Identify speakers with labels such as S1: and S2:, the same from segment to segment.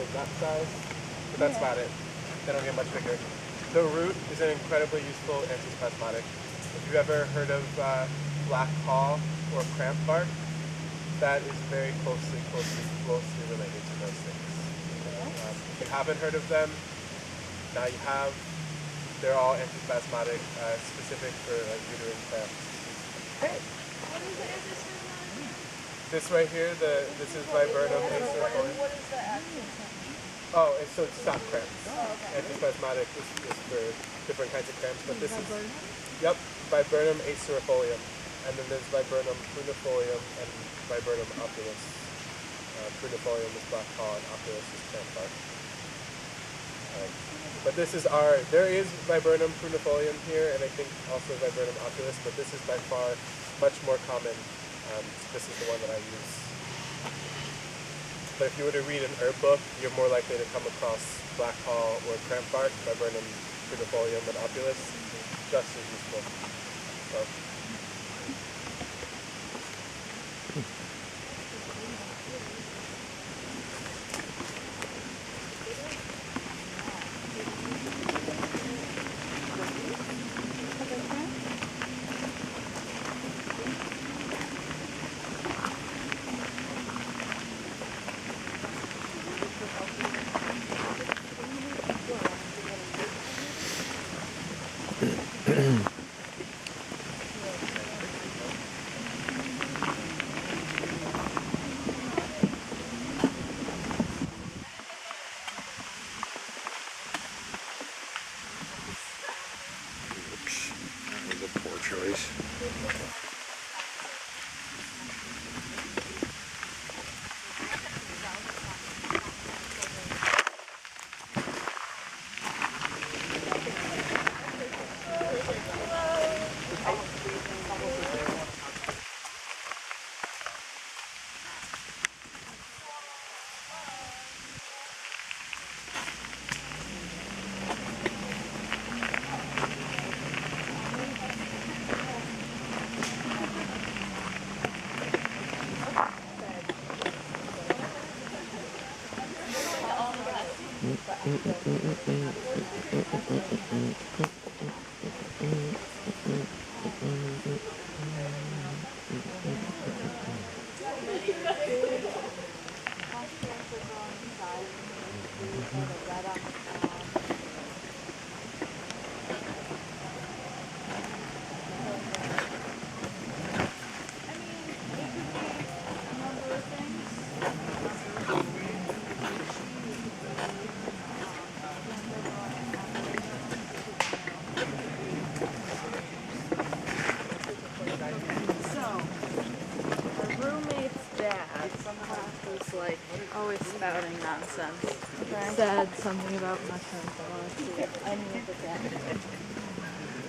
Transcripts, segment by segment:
S1: like that size, but that's about it. They don't get much bigger. The root is an incredibly useful antispasmodic. If you've ever heard of black paw or cramp bark, that is very closely related to those things. If you haven't heard of them, now you have. They're all antispasmodic, specific for uterine cramps.
S2: Great. What is the antispasmodic?
S1: This right here, this is viburnum acerifolium.
S2: What is the action?
S1: Oh, so it's stop cramps.
S2: Oh, okay.
S1: Antispasmodic is for different kinds of cramps, but this is, yep, viburnum acerifolium. And then there's viburnum prunifolium and viburnum opulus. Prunifolium is black paw and opulus is cramp bark. But this is there is viburnum prunifolium here, and I think also viburnum opulus, but this is by far much more common. This is the one that I use. But if you were to read an herb book, you're more likely to come across black paw or cramp bark, viburnum prunifolium and opulus, just as useful. So.
S3: That was a poor choice.
S2: Like always spouting nonsense. Said something about mushrooms. I want to see any of it again.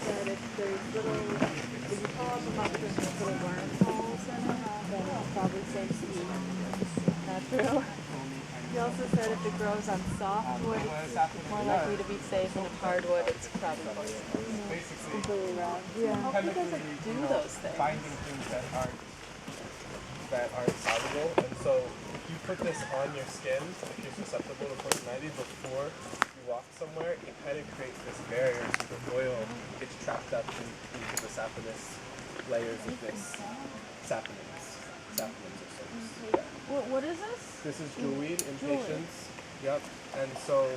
S2: Said if there's if you pull up a mushroom with little wormholes in it, then it's probably safe to eat. Not true. He also said if it grows on softwood, it's more likely to be safe, and if hardwood, it's probably completely wrong. Yeah. How do you guys do those things?
S1: Finding things that aren't soluble, and so if you put this on your skin, if you're susceptible to poison ivy before you walk somewhere, it kind of creates this barrier, so the oil gets trapped up into the sapinous layers of this saponins or soaps.
S2: What is this?
S1: This is jewelweed in patients. Yep. And so,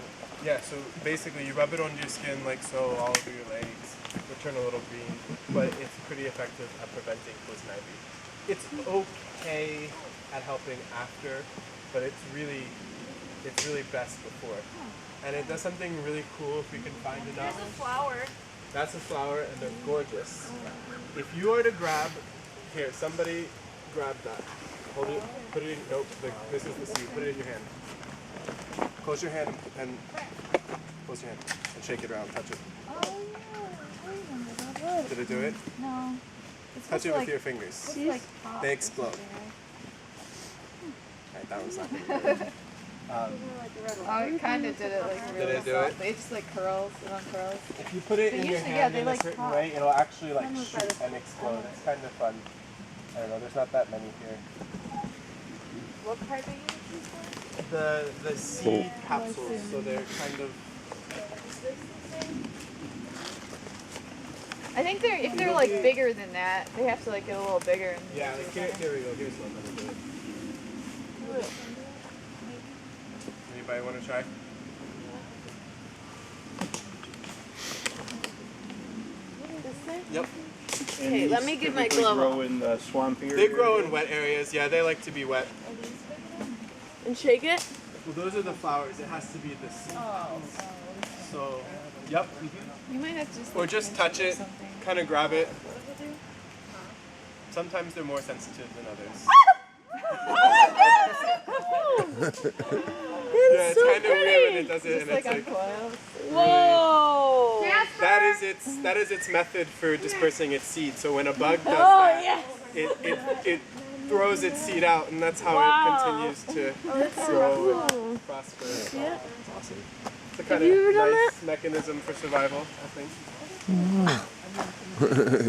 S1: so basically you rub it onto your skin like so, all over your legs. It'll turn a little green, but it's pretty effective at preventing poison ivy. It's okay at helping after, but it's really best before. And it does something really cool if we can find enough.
S2: There's a flower.
S1: That's a flower, and they're gorgeous. If you are to grab, here, somebody grab that. Hold it, put it in, nope, this is the seed, put it in your hand. Close your hand and close your hand and shake it around, touch it.
S2: Oh yeah,
S1: Did it do it?
S2: No.
S1: Touch it with your fingers.
S2: Like
S1: they explode. Alright, that was not good.
S2: Oh, it kind of did it like really
S1: Did it do
S2: soft.
S1: it?
S2: They just like curls, it uncurls.
S1: If you put it in your
S2: usually,
S1: hand
S2: they
S1: in a
S2: like
S1: certain
S2: pop.
S1: way, it'll actually like
S2: Mine was
S1: shoot
S2: better.
S1: and explode. It's kind of fun. I don't know, there's not that many here.
S2: What part are you looking for?
S1: the seed capsules, so they're kind of.
S2: I think if they're like bigger than that, they have to like get a little bigger.
S1: Yeah, like here we go. Here's one. Let me do it. Anybody want to try? Yep.
S2: Okay, let me get my glove
S3: grow
S2: on.
S3: in the swamp area.
S1: They grow in wet areas. Yeah, they like to be wet.
S2: And shake it?
S1: Well, those are the flowers. It has to be the seed. So, yep.
S2: You might have to
S1: Or just touch it, kind of grab it. Sometimes they're more sensitive than others. Yeah, it's kind of weird when it does it, and it's like.
S2: Whoa!
S1: That is its method for dispersing its seed. So when a bug does that, it throws its seed out, and that's how it continues to grow and prosper.
S2: Yeah.
S1: It's awesome. It's a kind of nice mechanism for survival, I think.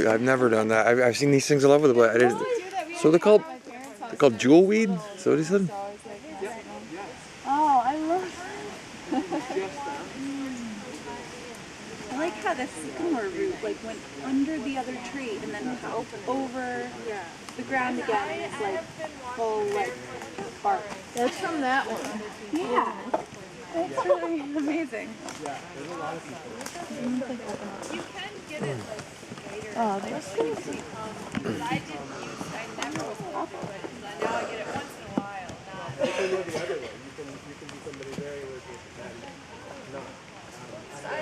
S4: I've never done that. I've seen these things all over the place. So they're called jewelweed? Is that what he said?
S5: Oh, I love I like how the sycamore root like went under the other tree and then over the ground again, and it's like full like bark.
S2: That's from that one.
S5: Yeah, that's really amazing.
S2: You can get it like later.
S5: Oh, they're so sweet.
S2: I never was popular, but now I get it once in a while.
S1: You can go the other way. You can be somebody very allergic to that. No.
S2: I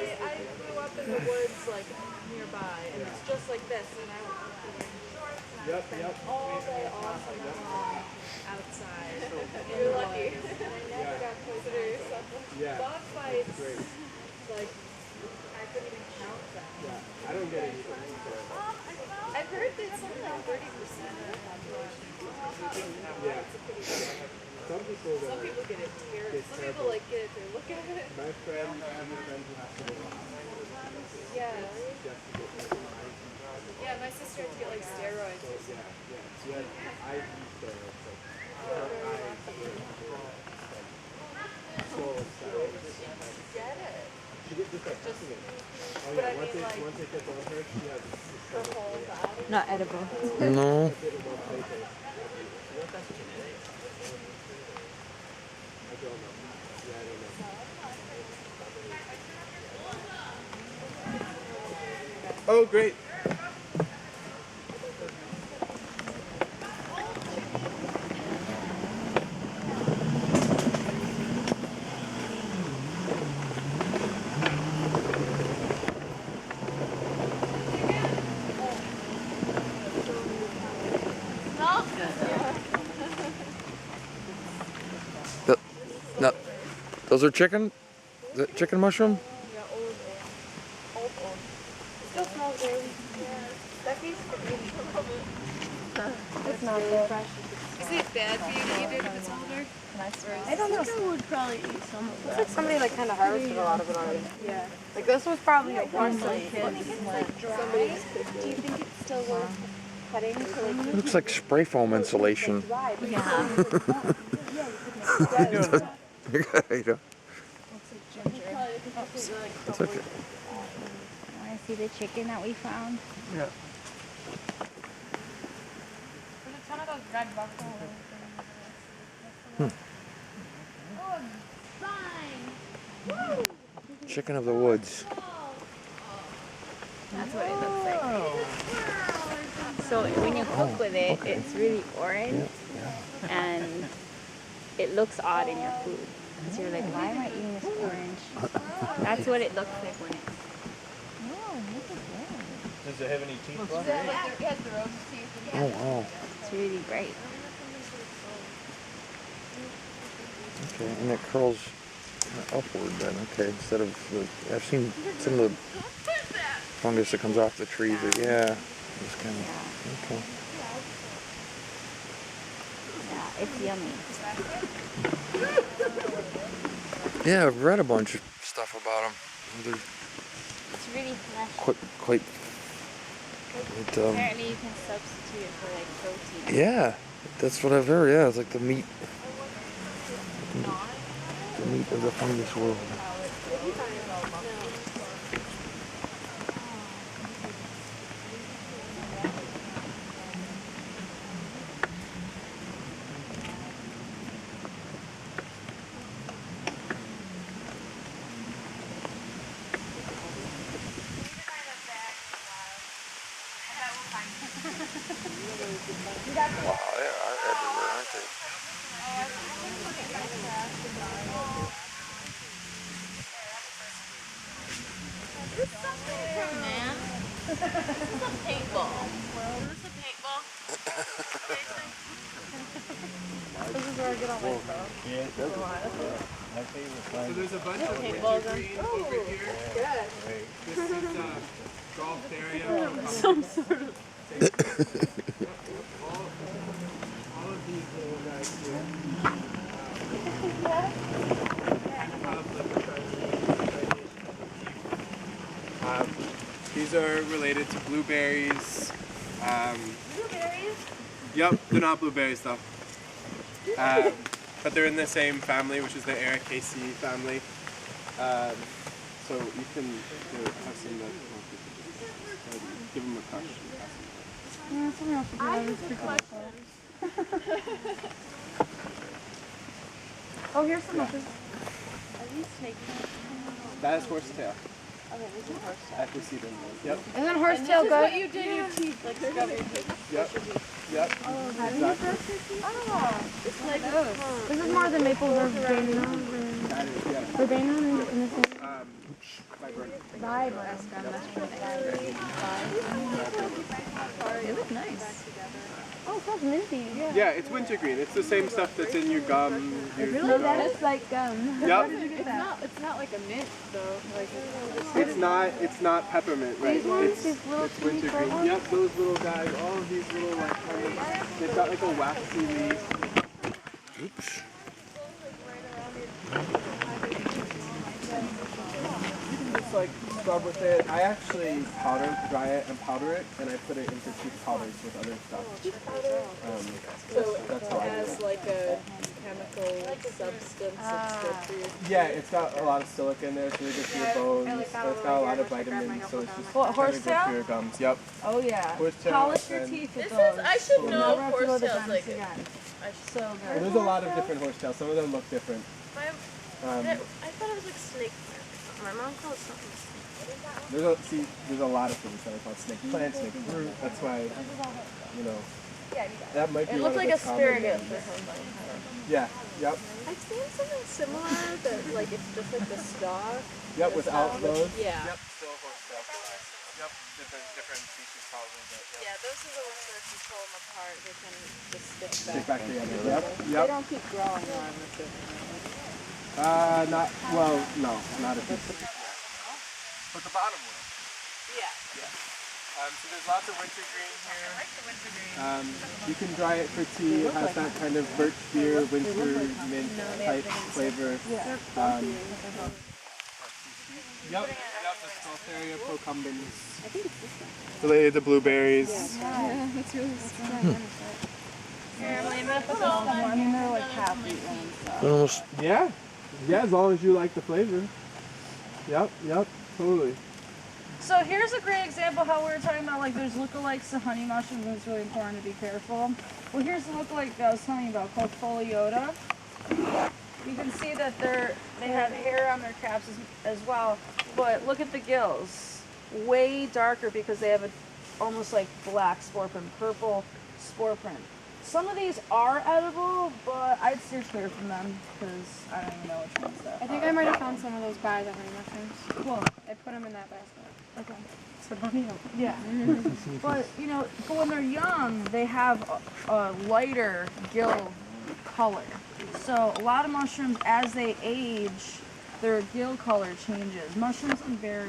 S2: grew up in the woods like nearby, and it's just like this, and I would
S1: Yep.
S2: all day awesome outside. You're lucky. And I never got visitors.
S1: Yeah.
S2: Dog fights,
S1: Great.
S2: like I couldn't even count them.
S1: Yeah. I don't get it either.
S2: I've heard that something like 30% of population.
S1: Yeah. Some people
S2: Some people get it terrible. Some people like get it, they look at it.
S1: My friend, I have a friend who has to go to the hospital
S2: Yeah.
S1: just to get MRI.
S2: Yeah, my sister had to get like steroids.
S1: Yeah. She had IV steroids. Her eyes were so excited.
S2: Get it.
S1: She gets just like touching it. Oh yeah, once it gets on her, she has
S2: Her whole body.
S5: Not edible.
S4: No.
S1: I don't know. Oh, great.
S4: No, those are chicken? Is that chicken mushroom?
S2: Yeah, old. Still smells really. Becky's
S5: It's not good.
S2: Is it bad for you to eat it if it's older?
S5: I don't know. Someone would probably eat some of
S6: Looks like somebody like kind of harvested a lot of it already.
S2: Yeah.
S6: Like this was probably a porcelain.
S5: Do you think it's still worth cutting to like
S4: It looks like spray foam insulation.
S5: dry?
S4: You know? It's okay.
S5: Want to see the chicken that we found?
S1: Yeah.
S2: There's a ton of those red buffalo.
S4: Chicken of the woods.
S5: That's what it looks like. So when you cook with it, it's really orange, and it looks odd in your food. So you're like, why am I eating this orange? That's what it looks like when it's.
S3: Does it have any teeth left?
S2: It has the rose teeth.
S4: Oh, wow.
S5: It's really bright.
S4: Okay, and it curls upward then. Okay, instead of the. I've seen some of the fungus that comes off the trees. Yeah. It's kind of. Okay.
S5: Yeah, it's yummy.
S4: Yeah, I've read a bunch of stuff about them. They're
S5: It's really fresh.
S4: quite
S5: Apparently you can substitute it for like protein.
S4: yeah, that's what I've heard. Yeah, it's like the meat.
S2: Not.
S4: The meat of the fungus world. Wow, they are everywhere, aren't they?
S2: Man, this is a paintball. Is this a paintball?
S6: This is where I get all my stuff.
S3: Yeah, it does. My favorite
S1: So
S3: time.
S1: there's a bunch of
S6: Paintballs
S1: wintergreen
S6: on.
S1: over here.
S3: Right.
S1: This is golf area.
S6: Some sort of.
S1: All of these little guys here. These are related to blueberries.
S6: Blueberries?
S1: Yep, they're not blueberries though. But they're in the same family, which is the Ericaceae family. So you can have some that give them a crush.
S6: Yeah, someone else should do that. It's pretty cool. Oh, here's some mushrooms.
S2: Are these snake
S1: That is horsetail.
S2: Okay, this is horse.
S1: At the seed. Yep.
S6: Isn't horsetail good?
S2: You did your teeth, like scrub your teeth.
S1: Yep. Yep. Exactly.
S6: Oh,
S2: It's like
S6: this is more than maple verbena.
S1: That is, yeah.
S6: Verbena in the same
S1: Vibrant.
S6: vibrant.
S2: They look nice.
S6: Oh, it smells minty. Yeah.
S1: Yeah, it's wintergreen. It's the same stuff that's in your gum.
S6: No, that is like gum.
S1: Yep.
S2: It's not like a mint though. Like
S1: It's not peppermint, right?
S6: These ones,
S1: It's,
S6: these little
S1: it's
S6: teeny
S1: wintergreen.
S6: ones?
S1: Yep, those little guys, all of these little like kind of, they've got like a waxy leaf.
S4: Oops.
S1: Just like scrub with it. I actually dry it and powder it, and I put it into tooth powders with other stuff. That's how I do it.
S2: like a chemical substance that's good for your
S1: Yeah, it's got a lot of silica in there. It's really good for your bones. And it's got a lot of vitamins, so it's just
S6: What,
S1: kind of good
S6: horsetail?
S1: for your gums. Yep.
S6: Oh yeah.
S1: Horsetail
S6: Polish your
S1: and-
S6: teeth with
S2: This
S6: those.
S2: is I should
S6: You'll
S2: know
S6: never have to go to the
S2: horsetails like
S6: dentist again. So
S1: Well,
S6: good.
S1: there's a lot of different horsetails. Some of them look different.
S2: I thought it was like snake. My mom calls it something.
S1: There's a lot of things that are called snake plant, snake fruit. That's why, you know, that might be
S2: It
S1: one
S2: looked
S1: of
S2: like
S1: the
S2: a asparagus
S1: common
S2: or
S1: ones.
S2: something.
S1: Yeah. Yep.
S2: I've seen something similar that like it's just like the stalk.
S1: Yep. Without those.
S2: Yeah.
S1: Yep. Still horsetail. Yep. Different species probably, but
S2: Yeah, those are the ones that if you pull them apart, they can just stick
S1: stick
S2: back.
S1: back together. Yep.
S2: They
S1: Yep.
S2: don't keep growing though, I'm assuming.
S1: Not well. No, not if it's. But the bottom will.
S2: Yeah.
S1: So there's lots of wintergreen here. You can dry it for tea. It has that kind of birch beer, winter mint type flavor. Yep, the Scoltheria procumbens. Related to blueberries.
S6: Yeah, that's really strange. I mean, they're like half eaten and stuff.
S4: Almost.
S1: Yeah, as long as you like the flavor. Yep, totally.
S6: So here's a great example how we were talking about like there's lookalikes to honey mushrooms and it's really important to be careful. Well, here's the lookalike that I was telling you about called Foliota. You can see that they have hair on their caps as well, but look at the gills. Way darker because they have a almost like black spore print, purple spore print. Some of these are edible, but I'd steer clear from them because I don't even know which ones that
S7: I think I might have found some of those by the honey mushrooms.
S6: Cool.
S7: I put them in that basket.
S6: Okay. So don't eat them. Yeah. But, you know, but when they're young, they have a lighter gill color. So a lot of mushrooms, as they age, their gill color changes. Mushrooms can vary